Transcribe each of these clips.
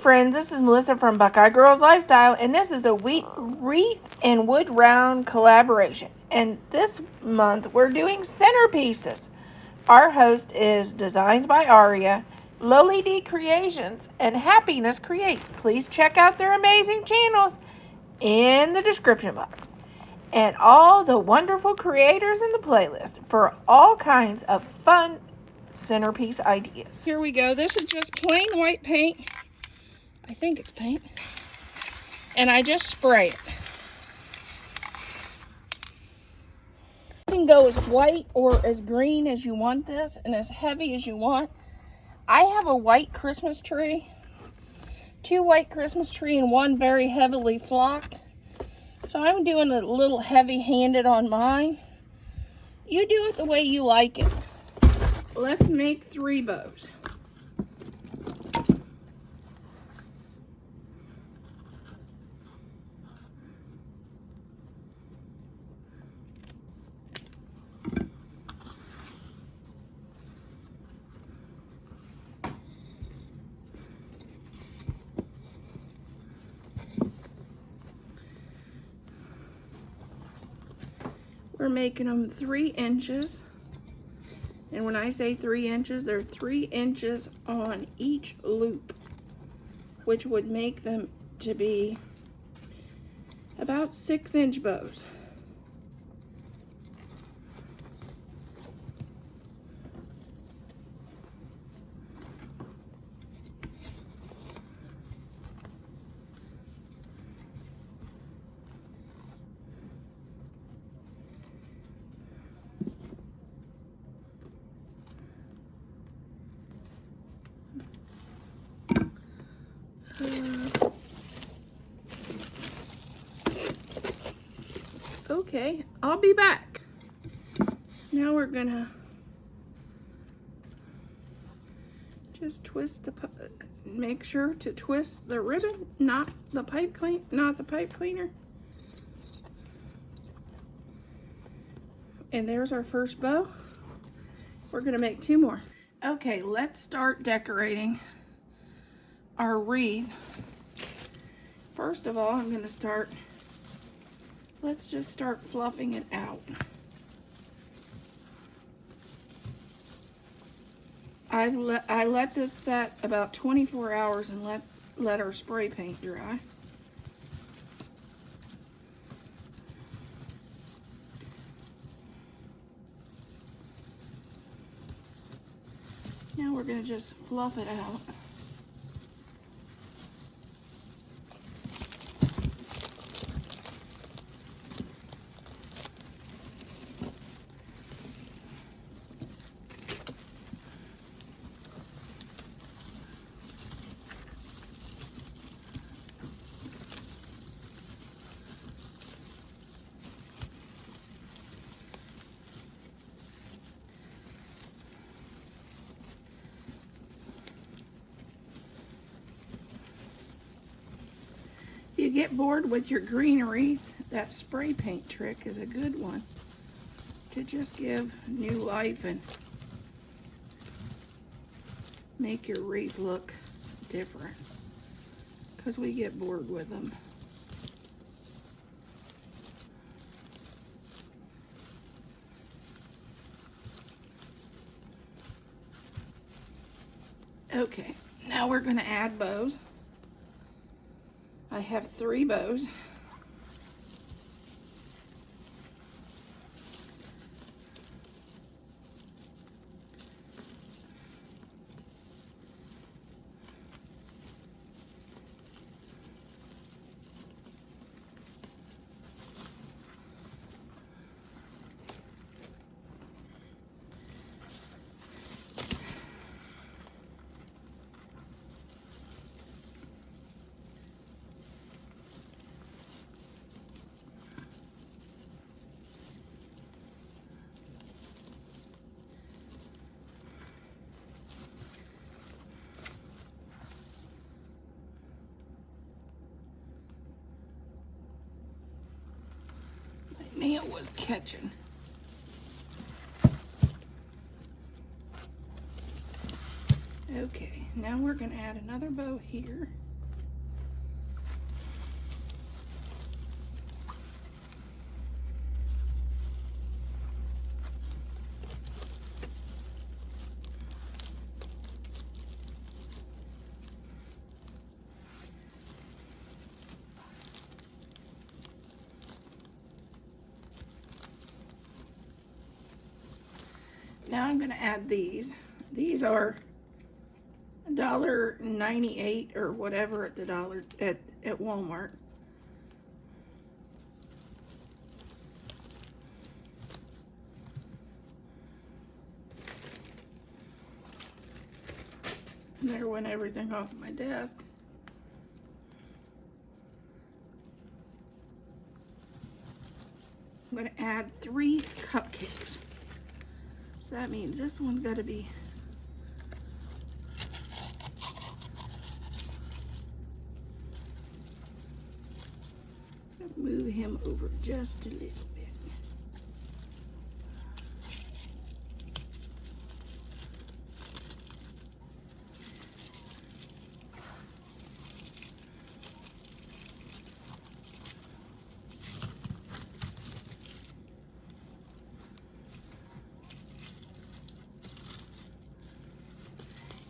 friends, this is Melissa from Buckeye Girls Lifestyle, and this is a wreath and wood round collaboration. And this month we're doing centerpieces. Our host is Designs by Aria, Lowly D Creations, and Happiness Creates. Please check out their amazing channels in the description box. And all the wonderful creators in the playlist for all kinds of fun centerpiece ideas. Here we go. This is just plain white paint. I think it's paint. And I just spray it. You can go as white or as green as you want this, and as heavy as you want. I have a white Christmas tree, 2 white Christmas tree and 1 very heavily flocked. So I'm doing a little heavy-handed on mine. You do it the way you like it. Let's make 3 bows. We're making them 3 inches. And when I say 3 inches, they're 3 inches on each loop, which would make them to be about 6-inch bows. Okay, I'll be back. Now we're gonna just twist make sure to twist the ribbon, not the pipe cleaner. And there's our first bow. We're gonna make 2 more. Okay, let's start decorating our wreath. First of all, I'm gonna start, let's just start fluffing it out. I let this set about 24 hours and let our spray paint dry. Now we're gonna just fluff it out. If you get bored with your greenery, that spray paint trick is a good one to just give new life and make your wreath look different, because we get bored with them. Okay, now we're going to add bows. I have 3 bows. Nail was catching. Okay, now we're going to add another bow here. Now I'm going to add these. These are $1.98 or whatever at the dollar at Walmart. And there went everything off my desk. I'm going to add 3 cupcakes. So that means this one's got to be move him over just a little bit.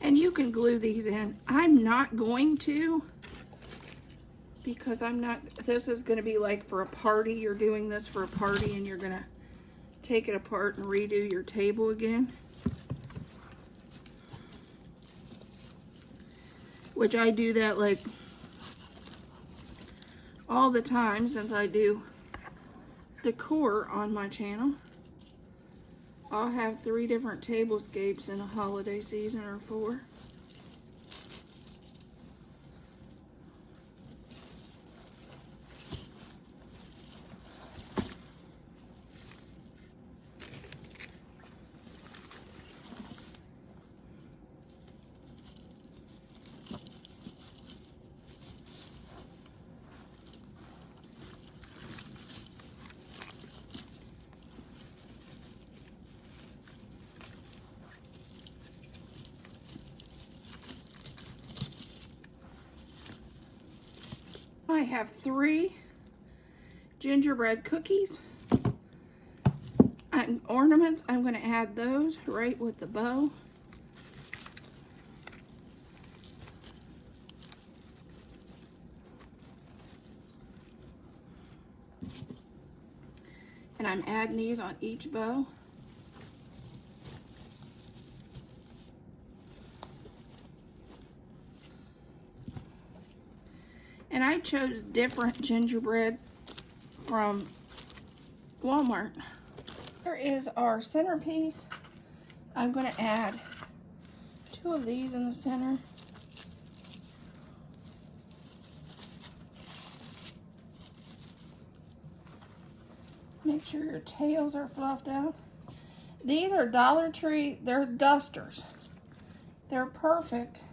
And you can glue these in. I'm not going to, because I'm not, this is going to be like for a party. You're doing this for a party and you're going to take it apart and redo your table again. Which I do that like all the time since I do decor on my channel. I'll have 3 different tablescapes in a holiday season or 4. I have 3 gingerbread cookies. Ornaments, I'm going to add those right with the bow. And I'm adding these on each bow. And I chose different gingerbread from Walmart. Here is our centerpiece. I'm going to add 2 of these in the center. Make sure your tails are fluffed out. These are Dollar Tree, they're dusters. They're perfect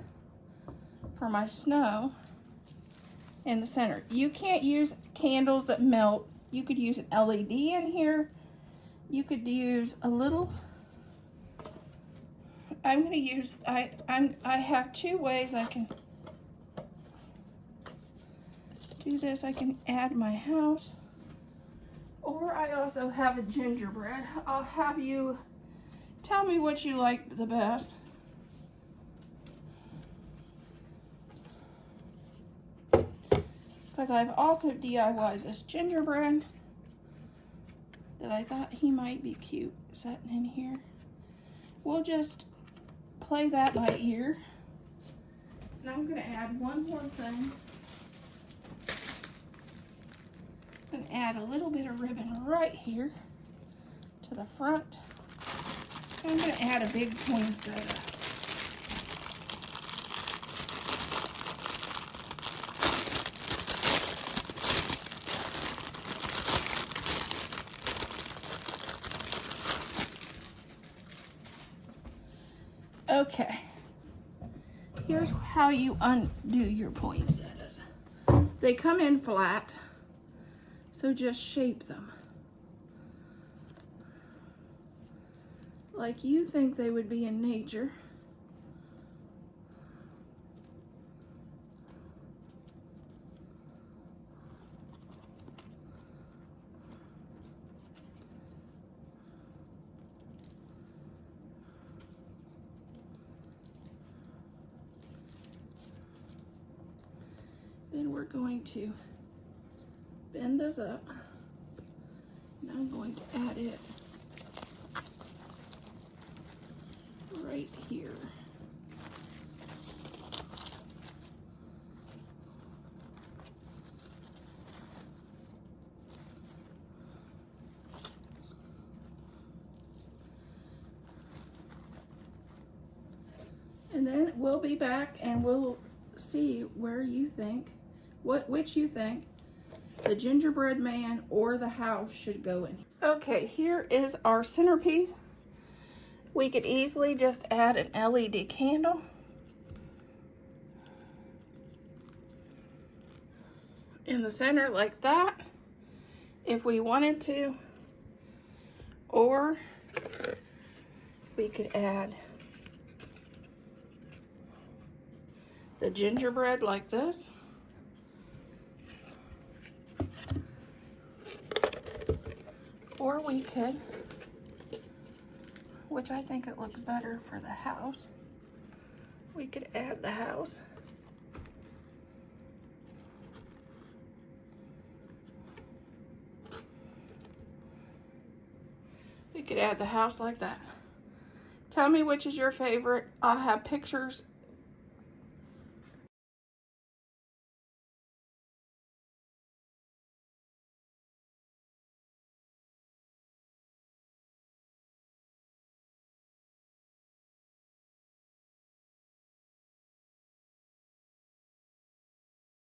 for my snow in the center. You can't use candles that melt. You could use an LED in here. You could use a little, I'm going to use, I have 2 ways I can do this. I can add my house, or I also have a gingerbread. I'll have you tell me what you like the best. Because I've also DIY'd this gingerbread that I thought he might be cute sitting in here. We'll just play that by ear. And I'm going to add one more thing. I'm going to add a little bit of ribbon right here to the front. And I'm going to add a big poinsettia. Okay, here's how you undo your poinsettias. They come in flat, so just shape them like you think they would be in nature. Then we're going to bend this up, and I'm going to add it right here. And then we'll be back and we'll see where you think, which you think the gingerbread man or the house should go in. Okay, here is our centerpiece. We could easily just add an LED candle. In the center like that, if we wanted to. Or we could add the gingerbread like this. Or we could, which I think it looks better for the house, we could add the house. We could add the house like that. Tell me which is your favorite. I'll have pictures